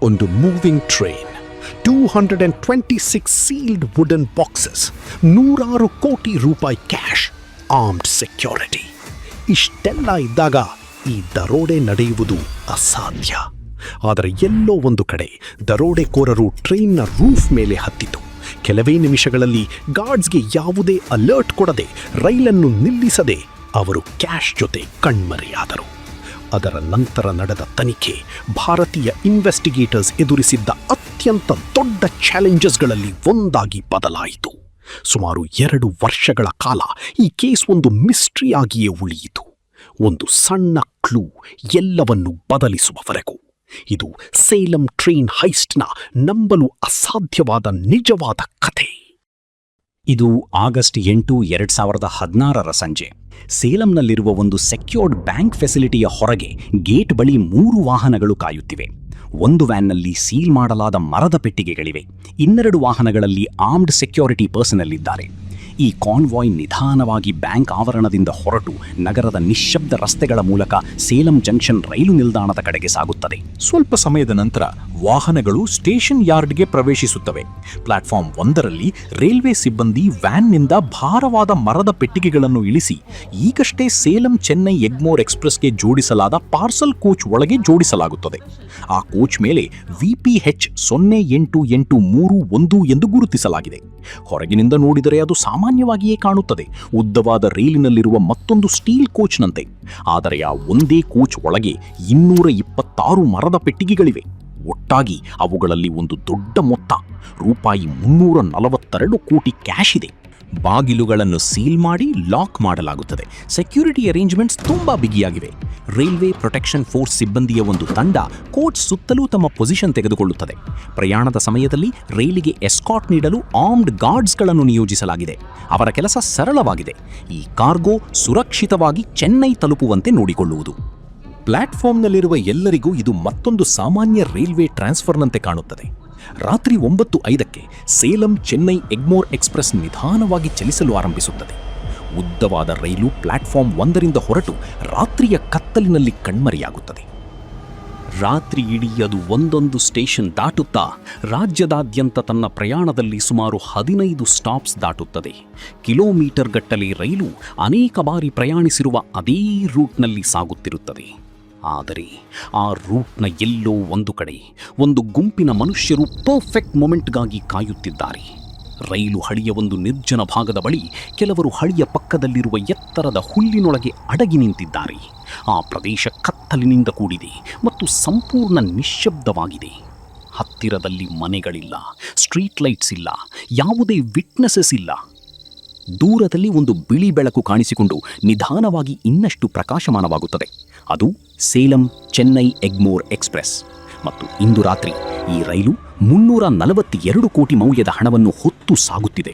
ಒಂದು moving train, 226 sealed wooden boxes, 100 ಕೋಟಿ ರೂಪಾಯಿ ಕ್ಯಾಶ್, ಆರ್ಮ್ಡ್ ಸೆಕ್ಯೂರಿಟಿ. ಇಷ್ಟೆಲ್ಲ ಇದ್ದಾಗ ಈ ದರೋಡೆ ನಡೆಯುವುದು ಅಸಾಧ್ಯ. ಆದರೆ ಎಲ್ಲೋ ಒಂದು ಕಡೆ ದರೋಡೆಕೋರರು ಟ್ರೈನ್ನ ರೂಫ್ ಮೇಲೆ ಹತ್ತಿತು. ಕೆಲವೇ ನಿಮಿಷಗಳಲ್ಲಿ ಗಾರ್ಡ್ಸ್ಗೆ ಯಾವುದೇ ಅಲರ್ಟ್ ಕೊಡದೆ, ರೈಲನ್ನು ನಿಲ್ಲಿಸದೆ ಅವರು ಕ್ಯಾಶ್ ಜೊತೆ ಕಣ್ಮರೆಯಾದರು. ಅದರ ನಂತರ ನಡೆದ ತನಿಖೆ ಭಾರತೀಯ ಇನ್ವೆಸ್ಟಿಗೇಟರ್ಸ್ ಎದುರಿಸಿದ್ದ ಅತ್ಯಂತ ದೊಡ್ಡ ಚಾಲೆಂಜಸ್ಗಳಲ್ಲಿ ಒಂದಾಗಿ ಬದಲಾಯಿತು. ಸುಮಾರು 2 ವರ್ಷಗಳ ಕಾಲ ಈ ಕೇಸ್ ಒಂದು ಮಿಸ್ಟ್ರಿಯಾಗಿಯೇ ಉಳಿಯಿತು. ಒಂದು ಸಣ್ಣ ಕ್ಲೂ ಎಲ್ಲವನ್ನು ಬದಲಿಸುವವರೆಗೂ. ಇದು ಸೇಲಂ ಟ್ರೈನ್ ಹೈಸ್ಟ್ನ ನಂಬಲು ಅಸಾಧ್ಯವಾದ ನಿಜವಾದ ಕಥೆ. ಇದು ಆಗಸ್ಟ್ 8, 2016 ಸಂಜೆ ಸೇಲಂನಲ್ಲಿರುವ ಒಂದು ಸೆಕ್ಯೂರ್ಡ್ ಬ್ಯಾಂಕ್ ಫೆಸಿಲಿಟಿಯ ಹೊರಗೆ ಗೇಟ್ ಬಳಿ 3 ವಾಹನಗಳು ಕಾಯುತ್ತಿವೆ. ಒಂದು ವ್ಯಾನ್ನಲ್ಲಿ ಸೀಲ್ ಮಾಡಲಾದ ಮರದ ಪೆಟ್ಟಿಗೆಗಳಿವೆ. 2 ವಾಹನಗಳಲ್ಲಿ ಆರ್ಮ್ಡ್ ಸೆಕ್ಯೂರಿಟಿ ಪರ್ಸನಲ್ ಇದ್ದಾರೆ. ಈ ಕಾನ್ವಾಯ್ ನಿಧಾನವಾಗಿ ಬ್ಯಾಂಕ್ ಆವರಣದಿಂದ ಹೊರಟು ನಗರದ ನಿಶ್ಶಬ್ದ ರಸ್ತೆಗಳ ಮೂಲಕ ಸೇಲಂ ಜಂಕ್ಷನ್ ರೈಲು ನಿಲ್ದಾಣದ ಕಡೆಗೆ ಸಾಗುತ್ತದೆ. ಸ್ವಲ್ಪ ಸಮಯದ ನಂತರ ವಾಹನಗಳು ಸ್ಟೇಷನ್ ಯಾರ್ಡ್ಗೆ ಪ್ರವೇಶಿಸುತ್ತವೆ. ಪ್ಲಾಟ್ಫಾರ್ಮ್ 1ರಲ್ಲಿ ರೈಲ್ವೆ ಸಿಬ್ಬಂದಿ ವ್ಯಾನ್ನಿಂದ ಭಾರವಾದ ಮರದ ಪೆಟ್ಟಿಗೆಗಳನ್ನು ಇಳಿಸಿ ಈಗಷ್ಟೇ ಸೇಲಂ ಚೆನ್ನೈ ಎಗ್ಮೋರ್ ಎಕ್ಸ್ಪ್ರೆಸ್ಗೆ ಜೋಡಿಸಲಾದ ಪಾರ್ಸಲ್ ಕೋಚ್ ಒಳಗೆ ಜೋಡಿಸಲಾಗುತ್ತದೆ. ಆ ಕೋಚ್ ಮೇಲೆ VPH 088331 ಎಂದು ಗುರುತಿಸಲಾಗಿದೆ. ಹೊರಗಿನಿಂದ ನೋಡಿದರೆ ಅದು ಸಾಮಾನ್ಯವಾಗಿಯೇ ಕಾಣುತ್ತದೆ, ಉದ್ದವಾದ ರೈಲಿನಲ್ಲಿರುವ ಮತ್ತೊಂದು ಸ್ಟೀಲ್ ಕೋಚ್ನಂತೆ. ಆದರೆ ಆ ಒಂದೇ ಕೋಚ್ ಒಳಗೆ 226 ಮರದ ಪೆಟ್ಟಿಗೆಗಳಿವೆ. ಒಟ್ಟಾಗಿ ಅವುಗಳಲ್ಲಿ ಒಂದು ದೊಡ್ಡ ಮೊತ್ತ ರೂಪಾಯಿ 342 ಕೋಟಿ ಕ್ಯಾಶ್ ಇದೆ. ಬಾಗಿಲುಗಳನ್ನು ಸೀಲ್ ಮಾಡಿ ಲಾಕ್ ಮಾಡಲಾಗುತ್ತದೆ. ಸೆಕ್ಯೂರಿಟಿ ಅರೇಂಜ್ಮೆಂಟ್ಸ್ ತುಂಬಾ ಬಿಗಿಯಾಗಿವೆ. ರೈಲ್ವೆ ಪ್ರೊಟೆಕ್ಷನ್ ಫೋರ್ಸ್ ಸಿಬ್ಬಂದಿಯ ಒಂದು ತಂಡ ಕೋಚ್ ಸುತ್ತಲೂ ತಮ್ಮ ಪೊಸಿಷನ್ ತೆಗೆದುಕೊಳ್ಳುತ್ತದೆ. ಪ್ರಯಾಣದ ಸಮಯದಲ್ಲಿ ರೈಲಿಗೆ ಎಸ್ಕಾಟ್ ನೀಡಲು ಆರ್ಮ್ಡ್ ಗಾರ್ಡ್ಸ್ಗಳನ್ನು ನಿಯೋಜಿಸಲಾಗಿದೆ. ಅವರ ಕೆಲಸ ಸರಳವಾಗಿದೆ: ಈ ಕಾರ್ಗೋ ಸುರಕ್ಷಿತವಾಗಿ ಚೆನ್ನೈ ತಲುಪುವಂತೆ ನೋಡಿಕೊಳ್ಳುವುದು. ಪ್ಲಾಟ್ಫಾರ್ಮ್ನಲ್ಲಿರುವ ಎಲ್ಲರಿಗೂ ಇದು ಮತ್ತೊಂದು ಸಾಮಾನ್ಯ ರೈಲ್ವೆ ಟ್ರಾನ್ಸ್ಫರ್ನಂತೆ ಕಾಣುತ್ತದೆ. ರಾತ್ರಿ 9:05ಕ್ಕೆ ಸೇಲಂ ಚೆನ್ನೈ ಎಗ್ಮೋರ್ ಎಕ್ಸ್ಪ್ರೆಸ್ ನಿಧಾನವಾಗಿ ಚಲಿಸಲು ಆರಂಭಿಸುತ್ತದೆ. ಉದ್ದವಾದ ರೈಲು ಪ್ಲಾಟ್ಫಾರ್ಮ್ 1ರಿಂದ ಹೊರಟು ರಾತ್ರಿಯ ಕತ್ತಲಿನಲ್ಲಿ ಕಣ್ಮರೆಯಾಗುತ್ತದೆ. ರಾತ್ರಿ ಇಡೀ ಅದು ಒಂದೊಂದು ಸ್ಟೇಷನ್ ದಾಟುತ್ತಾ ರಾಜ್ಯದಾದ್ಯಂತ ತನ್ನ ಪ್ರಯಾಣದಲ್ಲಿ ಸುಮಾರು 15 ಸ್ಟಾಪ್ಸ್ ದಾಟುತ್ತದೆ. ಕಿಲೋಮೀಟರ್ ಗಟ್ಟಲೆ ರೈಲು ಅನೇಕ ಬಾರಿ ಪ್ರಯಾಣಿಸಿರುವ ಅದೇ ರೂಟ್ನಲ್ಲಿ ಸಾಗುತ್ತಿರುತ್ತದೆ. ಆದರೆ ಆ ರೂಟ್ನ ಎಲ್ಲೋ ಒಂದು ಕಡೆ ಒಂದು ಗುಂಪಿನ ಮನುಷ್ಯರು ಪರ್ಫೆಕ್ಟ್ ಮೊಮೆಂಟ್ಗಾಗಿ ಕಾಯುತ್ತಿದ್ದಾರೆ. ರೈಲು ಹಳಿಯ ಒಂದು ನಿರ್ಜನ ಭಾಗದ ಬಳಿ ಕೆಲವರು ಹಳಿಯ ಪಕ್ಕದಲ್ಲಿರುವ ಎತ್ತರದ ಹುಲ್ಲಿನೊಳಗೆ ಅಡಗಿ ನಿಂತಿದ್ದಾರೆ. ಆ ಪ್ರದೇಶ ಕತ್ತಲಿನಿಂದ ಕೂಡಿದೆ ಮತ್ತು ಸಂಪೂರ್ಣ ನಿಶ್ಶಬ್ದವಾಗಿದೆ. ಹತ್ತಿರದಲ್ಲಿ ಮನೆಗಳಿಲ್ಲ, ಸ್ಟ್ರೀಟ್ ಲೈಟ್ಸ್ ಇಲ್ಲ, ಯಾವುದೇ ವಿಟ್ನೆಸಸ್ ಇಲ್ಲ. ದೂರದಲ್ಲಿ ಒಂದು ಬಿಳಿ ಬೆಳಕು ಕಾಣಿಸಿಕೊಂಡು ನಿಧಾನವಾಗಿ ಇನ್ನಷ್ಟು ಪ್ರಕಾಶಮಾನವಾಗುತ್ತದೆ. ಅದು ಸೇಲಂ ಚೆನ್ನೈ ಎಗ್ಮೋರ್ ಎಕ್ಸ್ಪ್ರೆಸ್. ಮತ್ತು ಇಂದು ರಾತ್ರಿ ಈ ರೈಲು 342 ಕೋಟಿ ಮೌಲ್ಯದ ಹಣವನ್ನು ಹೊತ್ತು ಸಾಗುತ್ತಿದೆ.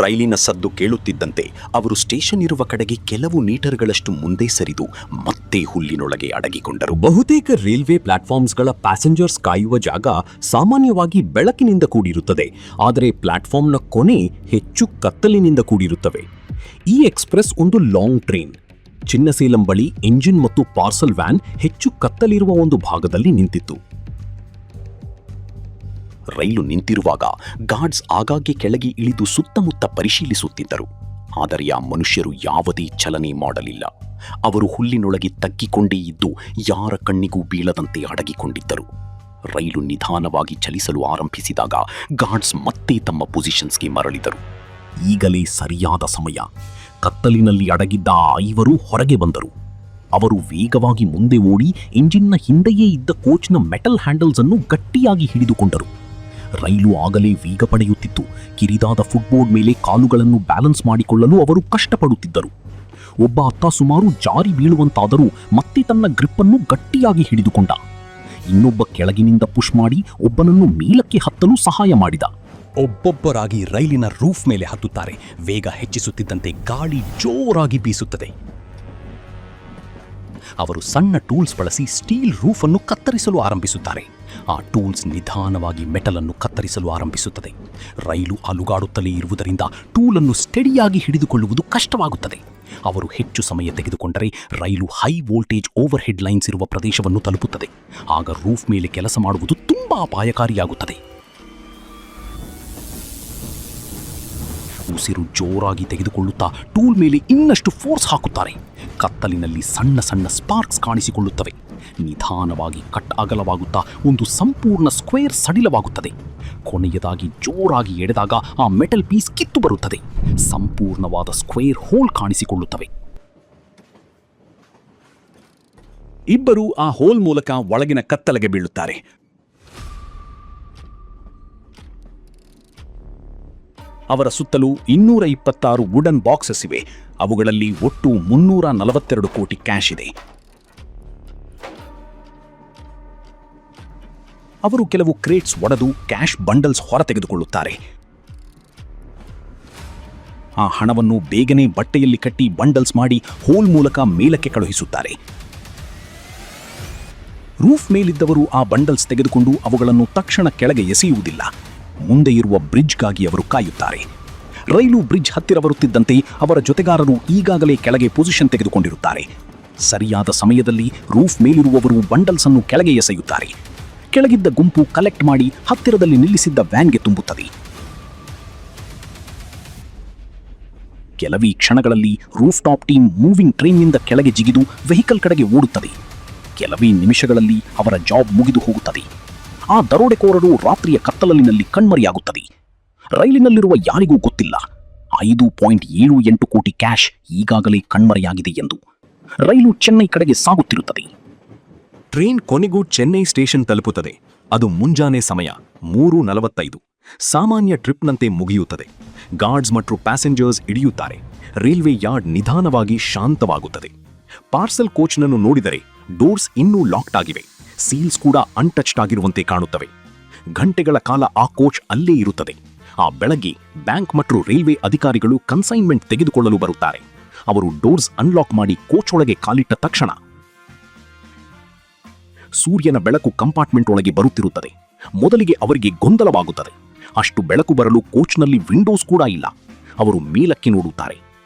ರೈಲಿನ ಸದ್ದು ಕೇಳುತ್ತಿದ್ದಂತೆ ಅವರು ಸ್ಟೇಷನ್ ಇರುವ ಕಡೆಗೆ ಕೆಲವು ಮೀಟರ್ಗಳಷ್ಟು ಮುಂದೆ ಸರಿದು ಮತ್ತೆ ಹುಲ್ಲಿನೊಳಗೆ ಅಡಗಿಕೊಂಡರು. ಬಹುತೇಕ ರೈಲ್ವೆ ಪ್ಲಾಟ್ಫಾರ್ಮ್ಸ್ಗಳ ಪ್ಯಾಸೆಂಜರ್ಸ್ ಕಾಯುವ ಜಾಗ ಸಾಮಾನ್ಯವಾಗಿ ಬೆಳಕಿನಿಂದ ಕೂಡಿರುತ್ತದೆ, ಆದರೆ ಪ್ಲಾಟ್ಫಾರ್ಮ್ನ ಕೊನೆ ಹೆಚ್ಚು ಕತ್ತಲಿನಿಂದ ಕೂಡಿರುತ್ತವೆ. ಈ ಎಕ್ಸ್ಪ್ರೆಸ್ ಒಂದು ಲಾಂಗ್ ಟ್ರೈನ್. ಚಿನ್ನಸೇಲಂ ಬಳಿ ಎಂಜಿನ್ ಮತ್ತು ಪಾರ್ಸಲ್ ವ್ಯಾನ್ ಹೆಚ್ಚು ಕತ್ತಲಿರುವ ಒಂದು ಭಾಗದಲ್ಲಿ ನಿಂತಿತ್ತು. ರೈಲು ನಿಂತಿರುವಾಗ ಗಾರ್ಡ್ಸ್ ಆಗಾಗ್ಗೆ ಕೆಳಗೆ ಇಳಿದು ಸುತ್ತಮುತ್ತ ಪರಿಶೀಲಿಸುತ್ತಿದ್ದರು. ಆದರೆ ಆ ಮನುಷ್ಯರು ಯಾವುದೇ ಚಲನೆ ಮಾಡಲಿಲ್ಲ. ಅವರು ಹುಲ್ಲಿನೊಳಗೆ ತಗ್ಗಿಕೊಂಡೇ ಇದ್ದು ಯಾರ ಕಣ್ಣಿಗೂ ಬೀಳದಂತೆ ಅಡಗಿಕೊಂಡಿದ್ದರು. ರೈಲು ನಿಧಾನವಾಗಿ ಚಲಿಸಲು ಆರಂಭಿಸಿದಾಗ ಗಾರ್ಡ್ಸ್ ಮತ್ತೆ ತಮ್ಮ ಪೊಸಿಷನ್ಸ್ಗೆ ಮರಳಿದರು. ಈಗಲೇ ಸರಿಯಾದ ಸಮಯ. ಕತ್ತಲಿನಲ್ಲಿ ಅಡಗಿದ್ದ ಆ 5 ಹೊರಗೆ ಬಂದರು. ಅವರು ವೇಗವಾಗಿ ಮುಂದೆ ಓಡಿ ಇಂಜಿನ್ನ ಹಿಂದೆಯೇ ಇದ್ದ ಕೋಚ್ನ ಮೆಟಲ್ ಹ್ಯಾಂಡಲ್ಸ್ ಅನ್ನು ಗಟ್ಟಿಯಾಗಿ ಹಿಡಿದುಕೊಂಡರು. ರೈಲು ಆಗಲೇ ವೇಗ ಪಡೆಯುತ್ತಿತ್ತು. ಕಿರಿದಾದ ಫುಟ್ಬೋರ್ಡ್ ಮೇಲೆ ಕಾಲುಗಳನ್ನು ಬ್ಯಾಲೆನ್ಸ್ ಮಾಡಿಕೊಳ್ಳಲು ಅವರು ಕಷ್ಟಪಡುತ್ತಿದ್ದರು. ಒಬ್ಬ ಅತ್ತ ಸುಮಾರು ಜಾರಿ ಬೀಳುವಂತಾದರೂ ಮತ್ತೆ ತನ್ನ ಗ್ರಿಪ್ಪನ್ನು ಗಟ್ಟಿಯಾಗಿ ಹಿಡಿದುಕೊಂಡ. ಇನ್ನೊಬ್ಬ ಕೆಳಗಿನಿಂದ ಪುಷ್ ಮಾಡಿ ಒಬ್ಬನನ್ನು ಮೇಲಕ್ಕೆ ಹತ್ತಲು ಸಹಾಯ ಮಾಡಿದ. ಒಬ್ಬೊಬ್ಬರಾಗಿ ರೈಲಿನ ರೂಫ್ ಮೇಲೆ ಹತ್ತುತ್ತಾರೆ. ವೇಗ ಹೆಚ್ಚಿಸುತ್ತಿದ್ದಂತೆ ಗಾಳಿ ಜೋರಾಗಿ ಬೀಸುತ್ತದೆ. ಅವರು ಸಣ್ಣ ಟೂಲ್ಸ್ ಬಳಸಿ ಸ್ಟೀಲ್ ರೂಫ್ ಅನ್ನು ಕತ್ತರಿಸಲು ಆರಂಭಿಸುತ್ತಾರೆ. ಆ ಟೂಲ್ಸ್ ನಿಧಾನವಾಗಿ ಮೆಟಲ್ ಅನ್ನು ಕತ್ತರಿಸಲು ಆರಂಭಿಸುತ್ತದೆ. ರೈಲು ಅಲುಗಾಡುತ್ತಲೇ ಇರುವುದರಿಂದ ಟೂಲ್ ಅನ್ನು ಸ್ಟೆಡಿಯಾಗಿ ಹಿಡಿದುಕೊಳ್ಳುವುದು ಕಷ್ಟವಾಗುತ್ತದೆ. ಅವರು ಹೆಚ್ಚು ಸಮಯ ತೆಗೆದುಕೊಂಡರೆ ರೈಲು high voltage overhead lines ಇರುವ ಪ್ರದೇಶವನ್ನು ತಲುಪುತ್ತದೆ. ಆಗ ರೂಫ್ ಮೇಲೆ ಕೆಲಸ ಮಾಡುವುದು ತುಂಬಾ ಅಪಾಯಕಾರಿಯಾಗುತ್ತದೆ. ಉಸಿರು ಜೋರಾಗಿ ತೆಗೆದುಕೊಳ್ಳುತ್ತಾ ಟೂಲ್ ಮೇಲೆ ಇನ್ನಷ್ಟು ಫೋರ್ಸ್ ಹಾಕುತ್ತಾರೆ. ಕತ್ತಲಿನಲ್ಲಿ ಸಣ್ಣ ಸಣ್ಣ ಸ್ಪಾರ್ಕ್ಸ್ ಕಾಣಿಸಿಕೊಳ್ಳುತ್ತವೆ. ನಿಧಾನವಾಗಿ ಕಟ್ ಅಗಲವಾಗುತ್ತಾ ಒಂದು ಸಂಪೂರ್ಣ ಸ್ಕ್ವೇರ್ ಸಡಿಲವಾಗುತ್ತದೆ. ಕೊನೆಯದಾಗಿ ಜೋರಾಗಿ ಎಳೆದಾಗ ಆ ಮೆಟಲ್ ಪೀಸ್ ಕಿತ್ತು ಬರುತ್ತದೆ. ಸಂಪೂರ್ಣವಾದ ಸ್ಕ್ವೇರ್ ಹೋಲ್ ಕಾಣಿಸಿಕೊಳ್ಳುತ್ತವೆ. ಇಬ್ಬರು ಆ ಹೋಲ್ ಮೂಲಕ ಒಳಗಿನ ಕತ್ತಲೆಗೆ ಬೀಳುತ್ತಾರೆ. ಅವರ ಸುತ್ತಲೂ 226 ವುಡನ್ ಬಾಕ್ಸಸ್ ಇವೆ. ಅವುಗಳಲ್ಲಿ ಒಟ್ಟು 342 ಕೋಟಿ ಕ್ಯಾಶ್ ಇದೆ. ಅವರು ಕೆಲವು ಕ್ರೇಟ್ಸ್ ಒಡೆದು ಕ್ಯಾಶ್ ಬಂಡಲ್ಸ್ ಹೊರ ತೆಗೆದುಕೊಳ್ಳುತ್ತಾರೆ. ಆ ಹಣವನ್ನು ಬೇಗನೆ ಬಟ್ಟೆಯಲ್ಲಿ ಕಟ್ಟಿ ಬಂಡಲ್ಸ್ ಮಾಡಿ ಹೋಲ್ ಮೂಲಕ ಮೇಲಕ್ಕೆ ಕಳುಹಿಸುತ್ತಾರೆ. ರೂಫ್ ಮೇಲಿದ್ದವರು ಆ ಬಂಡಲ್ಸ್ ತೆಗೆದುಕೊಂಡು ಅವುಗಳನ್ನು ತಕ್ಷಣ ಕೆಳಗೆ ಎಸೆಯುವುದಿಲ್ಲ. ಮುಂದೆ ಇರುವ ಬ್ರಿಡ್ಜ್ಗಾಗಿ ಅವರು ಕಾಯುತ್ತಾರೆ. ರೈಲು ಬ್ರಿಡ್ಜ್ ಹತ್ತಿರ ಬರುತ್ತಿದ್ದಂತೆ ಅವರ ಜೊತೆಗಾರರು ಈಗಾಗಲೇ ಕೆಳಗೆ ಪೊಸಿಷನ್ ತೆಗೆದುಕೊಂಡಿರುತ್ತಾರೆ. ಸರಿಯಾದ ಸಮಯದಲ್ಲಿ ರೂಫ್ ಮೇಲಿರುವವರು ಬಂಡಲ್ಸ್ ಅನ್ನು ಕೆಳಗೆ ಎಸೆಯುತ್ತಾರೆ. ಕೆಳಗಿದ್ದ ಗುಂಪು ಕಲೆಕ್ಟ್ ಮಾಡಿ ಹತ್ತಿರದಲ್ಲಿ ನಿಲ್ಲಿಸಿದ್ದ ವ್ಯಾನ್ಗೆ ತುಂಬುತ್ತದೆ. ಕೆಲವೇ ಕ್ಷಣಗಳಲ್ಲಿ ರೂಫ್ ಟಾಪ್ ಟೀಮ್ ಮೂವಿಂಗ್ ಟ್ರೈನ್ನಿಂದ ಕೆಳಗೆ ಜಿಗಿದು ವೆಹಿಕಲ್ ಕಡೆಗೆ ಓಡುತ್ತದೆ. ಕೆಲವೇ ನಿಮಿಷಗಳಲ್ಲಿ ಅವರ ಜಾಬ್ ಮುಗಿದು ಹೋಗುತ್ತದೆ. ಆ ದರೋಡೆಕೋರರು ರಾತ್ರಿಯ ಕತ್ತಲಿನಲ್ಲಿ ಕಣ್ಮರೆಯಾಗುತ್ತದೆ. ರೈಲಿನಲ್ಲಿರುವ ಯಾರಿಗೂ ಗೊತ್ತಿಲ್ಲ 5.78 ಕೋಟಿ ಕ್ಯಾಶ್ ಈಗಾಗಲೇ ಕಣ್ಮರೆಯಾಗಿದೆ ಎಂದು. ರೈಲು ಚೆನ್ನೈ ಕಡೆಗೆ ಸಾಗುತ್ತಿರುತ್ತದೆ. ಟ್ರೈನ್ ಕೊನೆಗೂ ಚೆನ್ನೈ ಸ್ಟೇಷನ್ ತಲುಪುತ್ತದೆ. ಅದು ಮುಂಜಾನೆ ಸಮಯ 3:45. ಸಾಮಾನ್ಯ ಟ್ರಿಪ್ನಂತೆ ಮುಗಿಯುತ್ತದೆ. ಗಾರ್ಡ್ಸ್ ಮತ್ತು ಪ್ಯಾಸೆಂಜರ್ಸ್ ಇಳಿಯುತ್ತಾರೆ. ರೈಲ್ವೆ ಯಾರ್ಡ್ ನಿಧಾನವಾಗಿ ಶಾಂತವಾಗುತ್ತದೆ. ಪಾರ್ಸಲ್ ಕೋಚ್ನನ್ನು ನೋಡಿದರೆ ಡೋರ್ಸ್ ಇನ್ನೂ ಲಾಕ್ಡ್ ಆಗಿವೆ. ಸೀಲ್ಸ್ ಕೂಡ ಅನ್ಟಚ್ಡ್ ಆಗಿರುವಂತೆ ಕಾಣುತ್ತವೆ. ಗಂಟೆಗಳ ಕಾಲ ಆ ಕೋಚ್ ಅಲ್ಲೇ ಇರುತ್ತದೆ. ಆ ಬೆಳಗ್ಗೆ ಬ್ಯಾಂಕ್ ಮತ್ತು ರೈಲ್ವೆ ಅಧಿಕಾರಿಗಳು ಕನ್ಸೈನ್ಮೆಂಟ್ ತೆಗೆದುಕೊಳ್ಳಲು ಬರುತ್ತಾರೆ. ಅವರು ಡೋರ್ಸ್ ಅನ್ಲಾಕ್ ಮಾಡಿ ಕೋಚ್ ಒಳಗೆ ಕಾಲಿಟ್ಟ ತಕ್ಷಣ ಸೂರ್ಯನ ಬೆಳಕು ಕಂಪಾರ್ಟ್ಮೆಂಟ್ ಒಳಗೆ ಬರುತ್ತಿರುತ್ತದೆ. ಮೊದಲಿಗೆ ಅವರಿಗೆ ಗೊಂದಲವಾಗುತ್ತದೆ. ಅಷ್ಟು ಬೆಳಕು ಬರಲು ಕೋಚ್ನಲ್ಲಿ ವಿಂಡೋಸ್ ಕೂಡ ಇಲ್ಲ. ಅವರು ಮೇಲಕ್ಕೆ ನೋಡುತ್ತಾರೆ.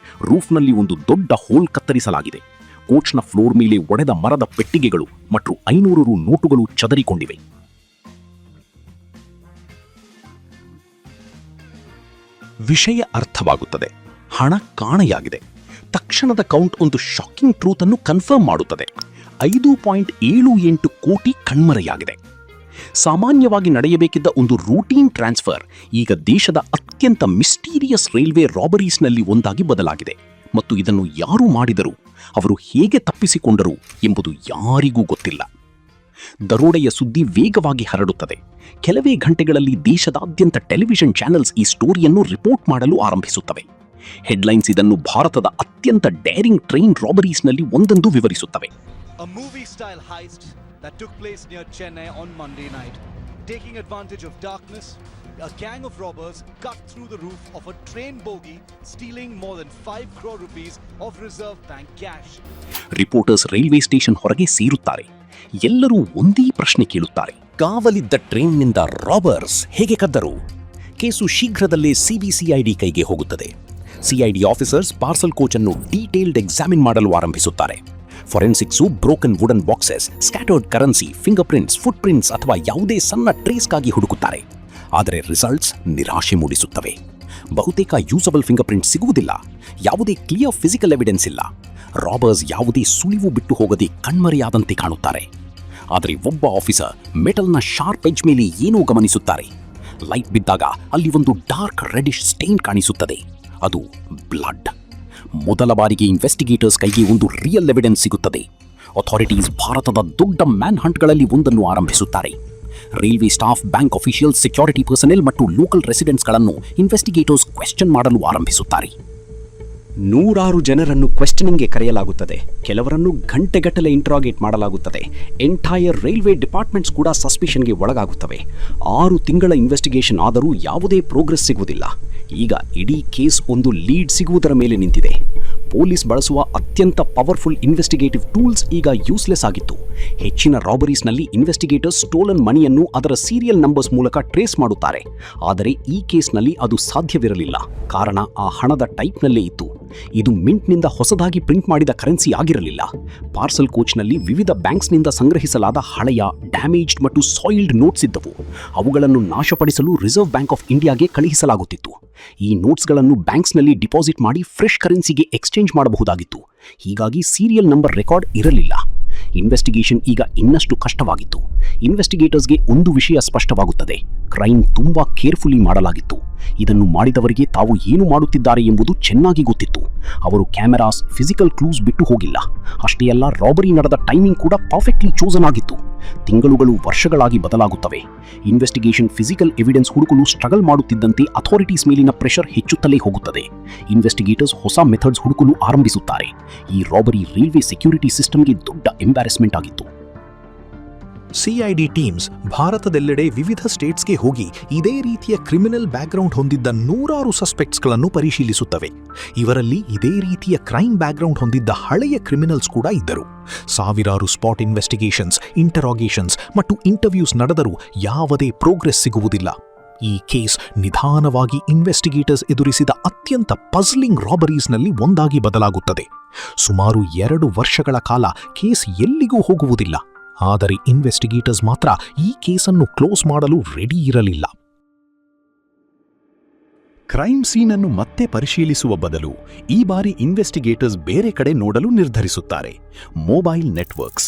ರೂಫ್ನಲ್ಲಿ ಒಂದು ದೊಡ್ಡ ಹೋಲ್ ಕತ್ತರಿಸಲಾಗಿದೆ. ಕೋಚ್ನ ಫ್ಲೋರ್ ಮೇಲೆ ಒಡೆದ ಮರದ ಪೆಟ್ಟಿಗೆಗಳು ಮತ್ತು 500 ರು ನೋಟುಗಳು ಚದರಿಕೊಂಡಿವೆ. ವಿಷಯ ಅರ್ಥವಾಗುತ್ತದೆ. ಹಣ ಕಾಣೆಯಾಗಿದೆ. ತಕ್ಷಣದ ಕೌಂಟ್ ಒಂದು ಶಾಕಿಂಗ್ ಟ್ರೂತ್ ಅನ್ನು ಕನ್ಫರ್ಮ್ ಮಾಡುತ್ತದೆ. 5.78 ಕೋಟಿ ಕಣ್ಮರೆಯಾಗಿದೆ. ಸಾಮಾನ್ಯವಾಗಿ ನಡೆಯಬೇಕಿದ್ದ ಒಂದು ರೂಟೀನ್ ಟ್ರಾನ್ಸ್ಫರ್ ಈಗ ದೇಶದ ಅತ್ಯಂತ ಮಿಸ್ಟೀರಿಯಸ್ ರೈಲ್ವೆ ರಾಬರೀಸ್ನಲ್ಲಿ ಒಂದಾಗಿ ಬದಲಾಗಿದೆ. ಮತ್ತು ಇದನ್ನು ಯಾರು ಮಾಡಿದರು, ಅವರು ಹೇಗೆ ತಪ್ಪಿಸಿಕೊಂಡರು ಎಂಬುದು ಯಾರಿಗೂ ಗೊತ್ತಿಲ್ಲ. ದರೋಡೆಯ ಸುದ್ದಿ ವೇಗವಾಗಿ ಹರಡುತ್ತದೆ. ಕೆಲವೇ ಗಂಟೆಗಳಲ್ಲಿ ದೇಶದಾದ್ಯಂತ ಟೆಲಿವಿಷನ್ ಚಾನೆಲ್ಸ್ ಈ ಸ್ಟೋರಿಯನ್ನು ರಿಪೋರ್ಟ್ ಮಾಡಲು ಆರಂಭಿಸುತ್ತವೆ. ಹೆಡ್ಲೈನ್ಸ್ ಇದನ್ನು ಭಾರತದ ಅತ್ಯಂತ ಡೇರಿಂಗ್ ಟ್ರೈನ್ ರಾಬರೀಸ್ನಲ್ಲಿ ಒಂದೆಂದು ವಿವರಿಸುತ್ತವೆ. A movie-style heist that took place near Chennai on Monday night. Taking advantage of darkness, a gang of robbers cut through the roof of a train bogie, stealing more than 5 crore rupees of Reserve Bank cash. Reporters railway station ಹೊರಗೆ ಸೇರುತ್ತಾರೆ. ಎಲ್ಲರೂ ಒಂದೇ ಪ್ರಶ್ನೆ ಕೇಳುತ್ತಾರೆ. ಕಾವಲಿದ್ದ ಟ್ರೈನ್ನಿಂದ robbers ಹೇಗೆ ಕದ್ದರು? Case ಶೀಘ್ರದಲ್ಲೇ CBCID ಕೈಗೆ ಹೋಗುತ್ತದೆ. ಸಿಐಡಿ ಆಫೀಸರ್ಸ್ ಪಾರ್ಸಲ್ ಕೋಚ್ ಅನ್ನು ಡೀಟೇಲ್ಡ್ ಎಕ್ಸಾಮಿನ್ ಮಾಡಲು ಆರಂಭಿಸುತ್ತಾರೆ. Forensics broken wooden boxes, scattered currency, finger prints, foot prints ಅಥವಾ ಯಾವುದೇ ಸಣ್ಣ ಟ್ರೇಸ್ಗಾಗಿ ಹುಡುಕುತ್ತಾರೆ. ಆದರೆ ರಿಸಲ್ಟ್ಸ್ ನಿರಾಶೆ ಮೂಡಿಸುತ್ತವೆ. ಬಹುತೇಕ ಯೂಸಬಲ್ ಫಿಂಗರ್ ಪ್ರಿಂಟ್ ಸಿಗುವುದಿಲ್ಲ. ಯಾವುದೇ ಕ್ಲಿಯರ್ ಫಿಸಿಕಲ್ ಎವಿಡೆನ್ಸ್ ಇಲ್ಲ. ರಾಬರ್ಸ್ ಯಾವುದೇ ಸುಳಿವು ಬಿಟ್ಟು ಹೋಗದೆ ಕಣ್ಮರೆಯಾದಂತೆ ಕಾಣುತ್ತಾರೆ. ಆದರೆ ಒಬ್ಬ ಆಫೀಸರ್ ಮೆಟಲ್ನ ಶಾರ್ಪ್ ಎಡ್ಜ್ ಮೇಲೆ ಏನೋ ಗಮನಿಸುತ್ತಾರೆ. ಲೈಟ್ ಬಿದ್ದಾಗ ಅಲ್ಲಿ ಒಂದು ಡಾರ್ಕ್ ರೆಡಿಶ್ ಸ್ಟೇನ್ ಕಾಣಿಸುತ್ತದೆ. ಅದು ಬ್ಲಡ್. ಮೊದಲ ಬಾರಿಗೆ ಇನ್ವೆಸ್ಟಿಗೇಟರ್ಸ್ ಕೈಗೆ ಒಂದು ರಿಯಲ್ ಎವಿಡೆನ್ಸ್ ಸಿಗುತ್ತದೆ. ಅಥಾರಿಟೀಸ್ ಭಾರತದ ದೊಡ್ಡ ಮ್ಯಾನ್ ಹಂಟ್ಗಳಲ್ಲಿ ಒಂದನ್ನು ಆರಂಭಿಸುತ್ತಾರೆ. Railway staff, bank officials, security personnel ಮತ್ತು ಲೋಕಲ್ ರೆಸಿಡೆಂಟ್ಸ್ಗಳನ್ನು ಇನ್ವೆಸ್ಟಿಗೇಟರ್ಸ್ ಕ್ವೆಶ್ಚನ್ ಮಾಡಲು ಆರಂಭಿಸುತ್ತಾರೆ. 100 ಜನರನ್ನು ಕ್ವೆಶ್ಚನಿಂಗ್ಗೆ ಕರೆಯಲಾಗುತ್ತದೆ. ಕೆಲವರನ್ನು ಗಂಟೆಗಟ್ಟಲೆ ಇಂಟ್ರಾಗೇಟ್ ಮಾಡಲಾಗುತ್ತದೆ. ಎಂಟೈರ್ ರೈಲ್ವೆ ಡಿಪಾರ್ಟ್ಮೆಂಟ್ಸ್ ಕೂಡ ಸಸ್ಪಿಷನ್ಗೆ ಒಳಗಾಗುತ್ತವೆ. 6 ತಿಂಗಳ ಇನ್ವೆಸ್ಟಿಗೇಷನ್ ಆದರೂ ಯಾವುದೇ ಪ್ರೋಗ್ರೆಸ್ ಸಿಗುವುದಿಲ್ಲ. ಈಗ ಇಡೀ ಕೇಸ್ ಒಂದು ಲೀಡ್ ಸಿಗುವುದರ ಮೇಲೆ ನಿಂತಿದೆ. ಪೊಲೀಸ್ ಬಳಸುವ ಅತ್ಯಂತ ಪವರ್ಫುಲ್ ಇನ್ವೆಸ್ಟಿಗೇಟಿವ್ ಟೂಲ್ಸ್ ಈಗ ಯೂಸ್ಲೆಸ್ ಆಗಿತ್ತು. ಹೆಚ್ಚಿನ ರಾಬರೀಸ್ನಲ್ಲಿ ಇನ್ವೆಸ್ಟಿಗೇಟರ್ಸ್ ಸ್ಟೋಲನ್ ಮನಿಯನ್ನು ಅದರ ಸೀರಿಯಲ್ ನಂಬರ್ಸ್ ಮೂಲಕ ಟ್ರೇಸ್ ಮಾಡುತ್ತಾರೆ. ಆದರೆ ಈ ಕೇಸ್ನಲ್ಲಿ ಅದು ಸಾಧ್ಯವಿರಲಿಲ್ಲ. ಕಾರಣ ಆ ಹಣದ ಟೈಪ್ನಲ್ಲೇ ಇತ್ತು. ಇದು ಮಿಂಟ್ನಿಂದ ಹೊಸದಾಗಿ ಪ್ರಿಂಟ್ ಮಾಡಿದ ಕರೆನ್ಸಿ ಆಗಿರಲಿಲ್ಲ. ಪಾರ್ಸಲ್ ಕೋಚ್ನಲ್ಲಿ ವಿವಿಧ ಬ್ಯಾಂಕ್ಸ್ನಿಂದ ಸಂಗ್ರಹಿಸಲಾದ ಹಳೆಯ, ಡ್ಯಾಮೇಜ್ಡ್ ಮತ್ತು ಸಾಯಿಲ್ಡ್ ನೋಟ್ಸ್ ಇದ್ದವು. ಅವುಗಳನ್ನು ನಾಶಪಡಿಸಲು ರಿಸರ್ವ್ ಬ್ಯಾಂಕ್ ಆಫ್ ಇಂಡಿಯಾಗೆ ಕಳುಹಿಸಲಾಗುತ್ತಿತ್ತು. ಈ ನೋಟ್ಸ್ಗಳನ್ನು ಬ್ಯಾಂಕ್ಸ್ನಲ್ಲಿ ಡಿಪಾಸಿಟ್ ಮಾಡಿ ಫ್ರೆಶ್ ಕರೆನ್ಸಿಗೆ ಎಕ್ಸ್ಚೇಂಜ್ ಮಾಡಬಹುದಾಗಿತ್ತು. ಹೀಗಾಗಿ ಸೀರಿಯಲ್ ನಂಬರ್ ರೆಕಾರ್ಡ್ ಇರಲಿಲ್ಲ. ಇನ್ವೆಸ್ಟಿಗೇಷನ್ ಈಗ ಇನ್ನಷ್ಟು ಕಷ್ಟವಾಗಿತ್ತು. ಇನ್ವೆಸ್ಟಿಗೇಟರ್ಸ್ಗೆ ಒಂದು ವಿಷಯ ಸ್ಪಷ್ಟವಾಗುತ್ತದೆ: ಕ್ರೈಮ್ ತುಂಬಾ ಕೇರ್ಫುಲಿ ಮಾಡಲಾಗಿತ್ತು. ಇದನ್ನು ಮಾಡಿದವರಿಗೆ ತಾವು ಏನು ಮಾಡುತ್ತಿದ್ದಾರೆ ಎಂಬುದು ಚೆನ್ನಾಗಿ ಗೊತ್ತಿತ್ತು. ಅವರು ಕ್ಯಾಮೆರಾಸ್, ಫಿಸಿಕಲ್ ಕ್ಲೂಸ್ ಬಿಟ್ಟು ಹೋಗಿಲ್ಲ. ಅಷ್ಟೇ ಅಲ್ಲ, ರಾಬರಿ ನಡೆದ ಟೈಮಿಂಗ್ ಕೂಡ ಪರ್ಫೆಕ್ಟ್ಲಿ ಚೋಸನ್ ಆಗಿತ್ತು. ತಿಂಗಳುಗಳು ವರ್ಷಗಳಾಗಿ ಬದಲಾಗುತ್ತವೆ. ಇನ್ವೆಸ್ಟಿಗೇಷನ್ ಫಿಸಿಕಲ್ ಎವಿಡೆನ್ಸ್ ಹುಡುಕಲು ಸ್ಟ್ರಗಲ್ ಮಾಡುತ್ತಿದ್ದಂತೆ ಅಥಾರಿಟೀಸ್ ಮೇಲಿನ ಪ್ರೆಷರ್ ಹೆಚ್ಚುತ್ತಲೇ ಹೋಗುತ್ತದೆ. ಇನ್ವೆಸ್ಟಿಗೇಟರ್ಸ್ ಹೊಸ ಮೆಥಡ್ಸ್ ಹುಡುಕಲು ಆರಂಭಿಸುತ್ತಾರೆ. ಈ ರಾಬರಿ ರೈಲ್ವೆ ಸೆಕ್ಯೂರಿಟಿ ಸಿಸ್ಟಮ್ಗೆ ದೊಡ್ಡ ಎಂಬ್ಯಾರಸ್ಮೆಂಟ್ ಆಗಿತ್ತು. ಸಿಐಡಿ ಟೀಮ್ಸ್ ಭಾರತದೆಲ್ಲೆಡೆ ವಿವಿಧ ಸ್ಟೇಟ್ಸ್ಗೆ ಹೋಗಿ ಇದೇ ರೀತಿಯ ಕ್ರಿಮಿನಲ್ ಬ್ಯಾಕ್ಗ್ರೌಂಡ್ ಹೊಂದಿದ್ದ ನೂರಾರು ಸಸ್ಪೆಕ್ಟ್ಸ್ಗಳನ್ನು ಪರಿಶೀಲಿಸುತ್ತವೆ. ಇವರಲ್ಲಿ ಇದೇ ರೀತಿಯ ಕ್ರೈಮ್ ಬ್ಯಾಕ್ಗ್ರೌಂಡ್ ಹೊಂದಿದ್ದ ಹಳೆಯ ಕ್ರಿಮಿನಲ್ಸ್ ಕೂಡ ಇದ್ದರು. ಸಾವಿರಾರು ಸ್ಪಾಟ್ ಇನ್ವೆಸ್ಟಿಗೇಷನ್ಸ್, ಇಂಟರಾಗೇಷನ್ಸ್ ಮತ್ತು ಇಂಟರ್ವ್ಯೂಸ್ ನಡೆದರೂ ಯಾವುದೇ ಪ್ರೋಗ್ರೆಸ್ ಸಿಗುವುದಿಲ್ಲ. ಈ ಕೇಸ್ ನಿಧಾನವಾಗಿ ಇನ್ವೆಸ್ಟಿಗೇಟರ್ಸ್ ಎದುರಿಸಿದ ಅತ್ಯಂತ ಪಜ್ಲಿಂಗ್ ರಾಬರೀಸ್ನಲ್ಲಿ ಒಂದಾಗಿ ಬದಲಾಗುತ್ತದೆ. ಸುಮಾರು 2 ವರ್ಷಗಳ ಕಾಲ ಕೇಸ್ ಎಲ್ಲಿಗೂ ಹೋಗುವುದಿಲ್ಲ. ಆದರೆ ಇನ್ವೆಸ್ಟಿಗೇಟರ್ಸ್ ಮಾತ್ರ ಈ ಕೇಸನ್ನು ಕ್ಲೋಸ್ ಮಾಡಲು ರೆಡಿ ಇರಲಿಲ್ಲ. ಕ್ರೈಮ್ ಸೀನನ್ನು ಮತ್ತೆ ಪರಿಶೀಲಿಸುವ ಬದಲು ಈ ಬಾರಿ ಇನ್ವೆಸ್ಟಿಗೇಟರ್ಸ್ ಬೇರೆ ಕಡೆ ನೋಡಲು ನಿರ್ಧರಿಸುತ್ತಾರೆ: ಮೊಬೈಲ್ ನೆಟ್ವರ್ಕ್ಸ್.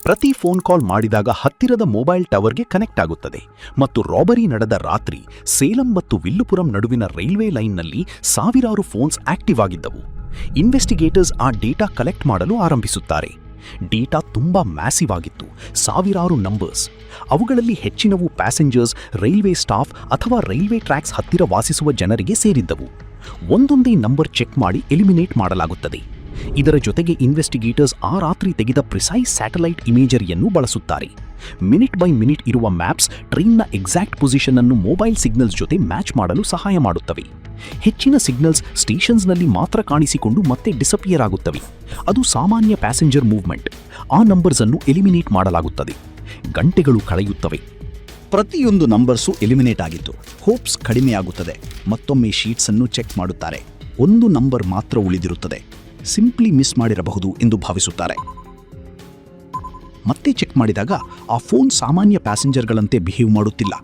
ಪ್ರತಿ ಫೋನ್ ಕಾಲ್ ಮಾಡಿದಾಗ ಹತ್ತಿರದ ಮೊಬೈಲ್ ಟವರ್ಗೆ ಕನೆಕ್ಟ್ ಆಗುತ್ತದೆ ಮತ್ತು ರಾಬರಿ ನಡೆದ ರಾತ್ರಿ ಸೇಲಂ ಮತ್ತು ವಿಲ್ಲುಪುರಂ ನಡುವಿನ ರೈಲ್ವೆ ಲೈನ್ನಲ್ಲಿ ಸಾವಿರಾರು ಫೋನ್ಸ್ ಆಕ್ಟಿವ್ ಆಗಿದ್ದವು. ಇನ್ವೆಸ್ಟಿಗೇಟರ್ಸ್ ಆ ಡೇಟಾ ಕಲೆಕ್ಟ್ ಮಾಡಲು ಆರಂಭಿಸುತ್ತಾರೆ. ಡೇಟಾ ತುಂಬಾ ಮ್ಯಾಸಿವ್ ಆಗಿತ್ತು. ಸಾವಿರಾರು ನಂಬರ್ಸ್. ಅವುಗಳಲ್ಲಿ ಹೆಚ್ಚಿನವು ಪ್ಯಾಸೆಂಜರ್ಸ್, ರೈಲ್ವೆ ಸ್ಟಾಫ್ ಅಥವಾ ರೈಲ್ವೆ ಟ್ರ್ಯಾಕ್ಸ್ ಹತ್ತಿರ ವಾಸಿಸುವ ಜನರಿಗೆ ಸೇರಿದ್ದವು. ಒಂದೊಂದೇ ನಂಬರ್ ಚೆಕ್ ಮಾಡಿ ಎಲಿಮಿನೇಟ್ ಮಾಡಲಾಗುತ್ತದೆ. ಇದರ ಜೊತೆಗೆ ಇನ್ವೆಸ್ಟಿಗೇಟರ್ಸ್ ಆ ರಾತ್ರಿ ತೆಗೆದ ಪ್ರಿಸೈಸ್ ಸ್ಯಾಟಲೈಟ್ ಇಮೇಜರಿಯನ್ನು ಬಳಸುತ್ತಾರೆ. ಮಿನಿಟ್ ಬೈ ಮಿನಿಟ್ ಇರುವ ಮ್ಯಾಪ್ಸ್ ಟ್ರೈನ್ನ ಎಕ್ಸಾಕ್ಟ್ ಪೊಸಿಷನ್ ಅನ್ನು ಮೊಬೈಲ್ ಸಿಗ್ನಲ್ಸ್ ಜೊತೆ ಮ್ಯಾಚ್ ಮಾಡಲು ಸಹಾಯ ಮಾಡುತ್ತವೆ. ಹೆಚ್ಚಿನ ಸಿಗ್ನಲ್ಸ್ ಸ್ಟೇಷನ್ಸ್ನಲ್ಲಿ ಮಾತ್ರ ಕಾಣಿಸಿಕೊಂಡು ಮತ್ತೆ ಡಿಸಪಿಯರ್ ಆಗುತ್ತವೆ. ಅದು ಸಾಮಾನ್ಯ ಪ್ಯಾಸೆಂಜರ್ ಮೂವ್ಮೆಂಟ್. ಆ ನಂಬರ್ಸ್ ಅನ್ನು ಎಲಿಮಿನೇಟ್ ಮಾಡಲಾಗುತ್ತದೆ. ಗಂಟೆಗಳು ಕಳೆಯುತ್ತವೆ. ಪ್ರತಿಯೊಂದು ನಂಬರ್ಸು ಎಲಿಮಿನೇಟ್ ಆಗಿತ್ತು. ಹೋಪ್ಸ್ ಕಡಿಮೆಯಾಗುತ್ತದೆ. ಮತ್ತೊಮ್ಮೆ ಶೀಟ್ಸ್ ಅನ್ನು ಚೆಕ್ ಮಾಡುತ್ತಾರೆ. ಒಂದು ನಂಬರ್ ಮಾತ್ರ ಉಳಿದಿರುತ್ತದೆ. ಸಿಂಪ್ಲಿ ಮಿಸ್ ಮಾಡಿರಬಹುದು ಎಂದು ಭಾವಿಸುತ್ತಾರೆ. ಮತ್ತೆ ಚೆಕ್ ಮಾಡಿದಾಗ ಆ ಫೋನ್ ಸಾಮಾನ್ಯ ಪ್ಯಾಸೆಂಜರ್ಗಳಂತೆ ಬಿಹೇವ್ ಮಾಡುತ್ತಿಲ್ಲ.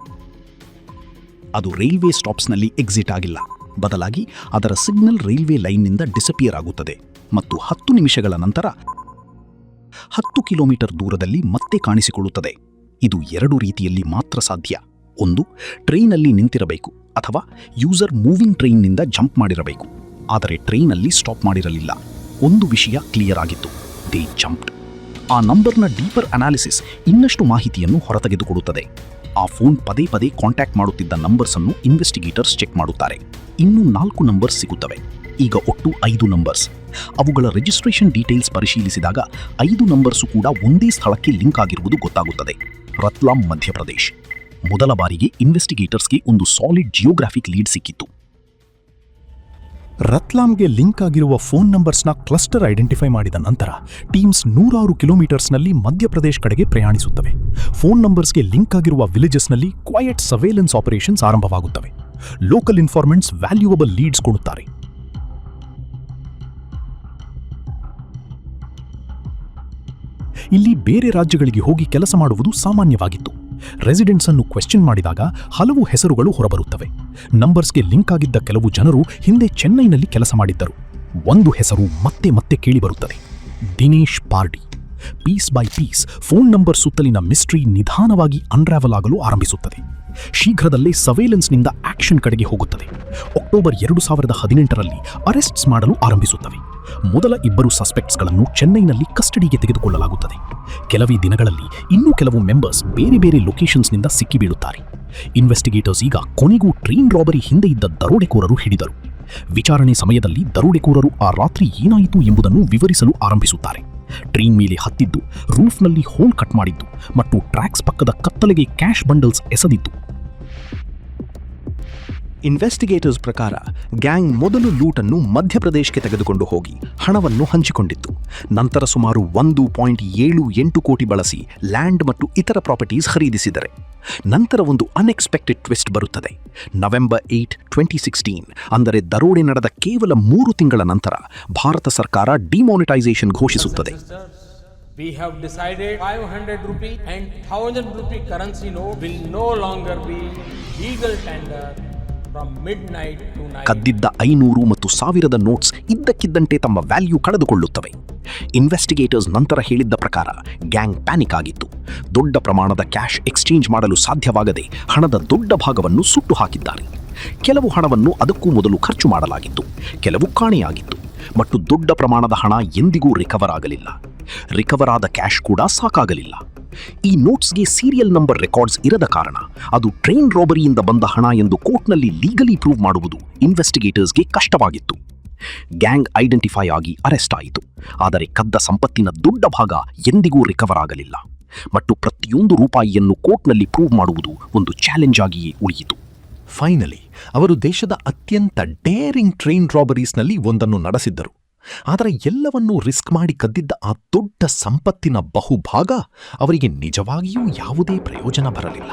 ಅದು ರೈಲ್ವೆ ಸ್ಟಾಪ್ಸ್ನಲ್ಲಿ ಎಕ್ಸಿಟ್ ಆಗಿಲ್ಲ. ಬದಲಾಗಿ ಅದರ ಸಿಗ್ನಲ್ ರೈಲ್ವೆ ಲೈನ್ನಿಂದ ಡಿಸಪಿಯರ್ ಆಗುತ್ತದೆ ಮತ್ತು 10 ನಿಮಿಷಗಳ ನಂತರ 10 ಕಿಲೋಮೀಟರ್ ದೂರದಲ್ಲಿ ಮತ್ತೆ ಕಾಣಿಸಿಕೊಳ್ಳುತ್ತದೆ. ಇದು 2 ರೀತಿಯಲ್ಲಿ ಮಾತ್ರ ಸಾಧ್ಯ. ಒಂದು, ಟ್ರೈನಲ್ಲಿ ನಿಂತಿರಬೇಕು ಅಥವಾ ಯೂಸರ್ ಮೂವಿಂಗ್ ಟ್ರೈನ್ನಿಂದ ಜಂಪ್ ಮಾಡಿರಬೇಕು. ಆದರೆ ಟ್ರೈನಲ್ಲಿ ಸ್ಟಾಪ್ ಮಾಡಿರಲಿಲ್ಲ. ಒಂದು ವಿಷಯ ಕ್ಲಿಯರ್ ಆಗಿತ್ತು: ದೇ ಜಂಪ್ಡ್. ಆ ನಂಬರ್ನ ಡೀಪರ್ ಅನಾಲಿಸಿಸ್ ಇನ್ನಷ್ಟು ಮಾಹಿತಿಯನ್ನು ಹೊರತೆಗೆದುಕೊಡುತ್ತದೆ. ಆ ಫೋನ್ ಪದೇ ಪದೇ ಕಾಂಟ್ಯಾಕ್ಟ್ ಮಾಡುತ್ತಿದ್ದ ನಂಬರ್ಸ್ ಅನ್ನು ಇನ್ವೆಸ್ಟಿಗೇಟರ್ಸ್ ಚೆಕ್ ಮಾಡುತ್ತಾರೆ. ಇನ್ನೂ 4 ನಂಬರ್ಸ್ ಸಿಗುತ್ತವೆ. ಈಗ ಒಟ್ಟು 5 ನಂಬರ್ಸ್. ಅವುಗಳ ರಿಜಿಸ್ಟ್ರೇಷನ್ ಡೀಟೇಲ್ಸ್ ಪರಿಶೀಲಿಸಿದಾಗ 5 ನಂಬರ್ಸು ಕೂಡ ಒಂದೇ ಸ್ಥಳಕ್ಕೆ ಲಿಂಕ್ ಆಗಿರುವುದು ಗೊತ್ತಾಗುತ್ತದೆ: ರತ್ಲಾಮ್, ಮಧ್ಯಪ್ರದೇಶ್. ಮೊದಲ ಬಾರಿಗೆ ಇನ್ವೆಸ್ಟಿಗೇಟರ್ಸ್ಗೆ ಒಂದು ಸಾಲಿಡ್ ಜಿಯೋಗ್ರಾಫಿಕ್ ಲೀಡ್ ಸಿಕ್ಕಿತ್ತು. ರತ್ಲಾಮ್ಗೆ ಲಿಂಕ್ ಆಗಿರುವ ಫೋನ್ ನಂಬರ್ಸ್ನ ಕ್ಲಸ್ಟರ್ ಐಡೆಂಟಿಫೈ ಮಾಡಿದ ನಂತರ ಟೀಮ್ಸ್ 100 ಕಿಲೋಮೀಟರ್ಸ್ನಲ್ಲಿ ಮಧ್ಯಪ್ರದೇಶ್ ಕಡೆಗೆ ಪ್ರಯಾಣಿಸುತ್ತವೆ. ಫೋನ್ ನಂಬರ್ಸ್ಗೆ ಲಿಂಕ್ ಆಗಿರುವ ವಿಲೇಜಸ್ನಲ್ಲಿ ಕ್ವಯಟ್ ಸರ್ವೇಲೆನ್ಸ್ ಆಪರೇಷನ್ಸ್ ಆರಂಭವಾಗುತ್ತವೆ. ಲೋಕಲ್ ಇನ್ಫಾರ್ಮೆಂಟ್ಸ್ ವ್ಯಾಲ್ಯೂಯಬಲ್ ಲೀಡ್ಸ್ ಕೊಡುತ್ತಾರೆ. ಇಲ್ಲಿ ಬೇರೆ ರಾಜ್ಯಗಳಿಗೆ ಹೋಗಿ ಕೆಲಸ ಮಾಡುವುದು ಸಾಮಾನ್ಯವಾಗಿತ್ತು. ರೆಸಿಡೆಂಟ್ಸ್ ಅನ್ನು ಕ್ವೆಶ್ಚನ್ ಮಾಡಿದಾಗ ಹಲವು ಹೆಸರುಗಳು ಹೊರಬರುತ್ತವೆ. ನಂಬರ್ಸ್ಗೆ ಲಿಂಕ್ ಆಗಿದ್ದ ಕೆಲವು ಜನರು ಹಿಂದೆ ಚೆನ್ನೈನಲ್ಲಿ ಕೆಲಸ ಮಾಡಿದ್ದರು. ಒಂದು ಹೆಸರು ಮತ್ತೆ ಮತ್ತೆ ಕೇಳಿಬರುತ್ತದೆ: Dinesh Pardi. Piece by piece phone number ಸುತ್ತಲಿನ ಮಿಸ್ಟ್ರಿ ನಿಧಾನವಾಗಿ ಅನ್ರಾವಲ್ ಆಗಲು ಆರಂಭಿಸುತ್ತದೆ. ಶೀಘ್ರದಲ್ಲೇ ಸರ್ವೇಲೆನ್ಸ್ನಿಂದ ಆಕ್ಷನ್ ಕಡೆಗೆ ಹೋಗುತ್ತದೆ. ಅಕ್ಟೋಬರ್ 2018ರಲ್ಲಿ ಅರೆಸ್ಟ್ಸ್ ಮಾಡಲು ಆರಂಭಿಸುತ್ತವೆ. ಮೊದಲ 2 ಸಸ್ಪೆಕ್ಟ್ಸ್ಗಳನ್ನು ಚೆನ್ನೈನಲ್ಲಿ ಕಸ್ಟಡಿಗೆ ತೆಗೆದುಕೊಳ್ಳಲಾಗುತ್ತದೆ. ಕೆಲವೇ ದಿನಗಳಲ್ಲಿ ಇನ್ನೂ ಕೆಲವು ಮೆಂಬರ್ಸ್ ಬೇರೆ ಬೇರೆ ಲೊಕೇಶನ್ಸ್ನಿಂದ ಸಿಕ್ಕಿಬೀಳುತ್ತಾರೆ. ಇನ್ವೆಸ್ಟಿಗೇಟರ್ಸ್ ಈಗ ಕೊನೆಗೂ ಟ್ರೈನ್ ರಾಬರಿ ಹಿಂದೆ ಇದ್ದ ದರೋಡೆಕೋರರು ಹಿಡಿದರು. ವಿಚಾರಣೆ ಸಮಯದಲ್ಲಿ ದರೋಡೆಕೋರರು ಆ ರಾತ್ರಿ ಏನಾಯಿತು ಎಂಬುದನ್ನು ವಿವರಿಸಲು ಆರಂಭಿಸುತ್ತಾರೆ. ಟ್ರೈನ್ ಮೇಲೆ ಹತ್ತಿದ್ದು, ರೂಫ್ನಲ್ಲಿ ಹೋಲ್ ಕಟ್ ಮಾಡಿದ್ದು ಮತ್ತು ಟ್ರ್ಯಾಕ್ಸ್ ಪಕ್ಕದ ಕತ್ತಲೆಗೆ ಕ್ಯಾಶ್ ಬಂಡಲ್ಸ್ ಎಸೆದಿದ್ದು. ಇನ್ವೆಸ್ಟಿಗೇಟರ್ಸ್ ಪ್ರಕಾರ ಗ್ಯಾಂಗ್ ಮೊದಲು ಲೂಟನ್ನು ಮಧ್ಯಪ್ರದೇಶಕ್ಕೆ ತೆಗೆದುಕೊಂಡು ಹೋಗಿ ಹಣವನ್ನು ಹಂಚಿಕೊಂಡಿತ್ತು. ನಂತರ ಸುಮಾರು 1.78 ಕೋಟಿ ಬಳಸಿ ಲ್ಯಾಂಡ್ ಮತ್ತು ಇತರ ಪ್ರಾಪರ್ಟೀಸ್ ಖರೀದಿಸಿದರೆ ನಂತರ ಒಂದು ಅನ್ಎಕ್ಸ್ಪೆಕ್ಟೆಡ್ ಟ್ವಿಸ್ಟ್ ಬರುತ್ತದೆ. ನವೆಂಬರ್ 8, 2016 ಅಂದರೆ ದರೋಡೆ ನಡೆದ ಕೇವಲ 3 ತಿಂಗಳ ನಂತರ ಭಾರತ ಸರ್ಕಾರ ಡಿಮಾನಿಟೈಸೇಷನ್ ಘೋಷಿಸುತ್ತದೆ. We have decided 500 rupee and 1000 rupee currency note will no longer be legal tender from midnight to night. ಕದ್ದಿದ್ದ 500 ಮತ್ತು 1000 ನೋಟ್ಸ್ ಇದ್ದಕ್ಕಿದ್ದಂತೆ ತಮ್ಮ ವ್ಯಾಲ್ಯೂ ಕಳೆದುಕೊಳ್ಳುತ್ತವೆ. ಇನ್ವೆಸ್ಟಿಗೇಟರ್ಸ್ ನಂತರ ಹೇಳಿದ್ದ ಪ್ರಕಾರ ಗ್ಯಾಂಗ್ ಪ್ಯಾನಿಕ್ ಆಗಿತ್ತು. ದೊಡ್ಡ ಪ್ರಮಾಣದ ಕ್ಯಾಶ್ ಎಕ್ಸ್ಚೇಂಜ್ ಮಾಡಲು ಸಾಧ್ಯವಾಗದೆ ಹಣದ ದೊಡ್ಡ ಭಾಗವನ್ನು ಸುಟ್ಟು ಹಾಕಿದ್ದಾರೆ. ಕೆಲವು ಹಣವನ್ನು ಅದಕ್ಕೂ ಮೊದಲು ಖರ್ಚು ಮಾಡಲಾಗಿತ್ತು, ಕೆಲವು ಕಾಣೆಯಾಗಿತ್ತು ಮತ್ತು ದೊಡ್ಡ ಪ್ರಮಾಣದ ಹಣ ಎಂದಿಗೂ ರಿಕವರ್ ಆಗಲಿಲ್ಲ. ರಿಕವರ್ ಆದ ಕ್ಯಾಶ್ ಕೂಡ ಸಾಕಾಗಲಿಲ್ಲ. ಈ ನೋಟ್ಸ್ಗೆ ಸೀರಿಯಲ್ ನಂಬರ್ ರೆಕಾರ್ಡ್ಸ್ ಇರದ ಕಾರಣ ಅದು ಟ್ರೈನ್ ರಾಬರಿಯಿಂದ ಬಂದ ಹಣ ಎಂದು ಕೋರ್ಟ್ನಲ್ಲಿ ಲೀಗಲಿ ಪ್ರೂವ್ ಮಾಡುವುದು ಇನ್ವೆಸ್ಟಿಗೇಟರ್ಸ್ಗೆ ಕಷ್ಟವಾಗಿತ್ತು. ಗ್ಯಾಂಗ್ ಐಡೆಂಟಿಫೈ ಆಗಿ ಅರೆಸ್ಟ್ ಆಯಿತು, ಆದರೆ ಕದ್ದ ಸಂಪತ್ತಿನ ದೊಡ್ಡ ಭಾಗ ಎಂದಿಗೂ ರಿಕವರ್ ಆಗಲಿಲ್ಲ ಮತ್ತು ಪ್ರತಿಯೊಂದು ರೂಪಾಯಿಯನ್ನು ಕೋರ್ಟ್ನಲ್ಲಿ ಪ್ರೂವ್ ಮಾಡುವುದು ಒಂದು ಚಾಲೆಂಜ್ ಆಗಿಯೇ ಉಳಿಯಿತು. ಫೈನಲಿ ಅವರು ದೇಶದ ಅತ್ಯಂತ ಡೇರಿಂಗ್ ಟ್ರೈನ್ ರಾಬರೀಸ್ನಲ್ಲಿ ಒಂದನ್ನು ನಡೆಸಿದ್ದರು. ಆದರೆ ಎಲ್ಲವನ್ನೂ ರಿಸ್ಕ್ ಮಾಡಿ ಕದ್ದಿದ್ದ ಆ ದೊಡ್ಡ ಸಂಪತ್ತಿನ ಬಹುಭಾಗ ಅವರಿಗೆ ನಿಜವಾಗಿಯೂ ಯಾವುದೇ ಪ್ರಯೋಜನ ಬರಲಿಲ್ಲ.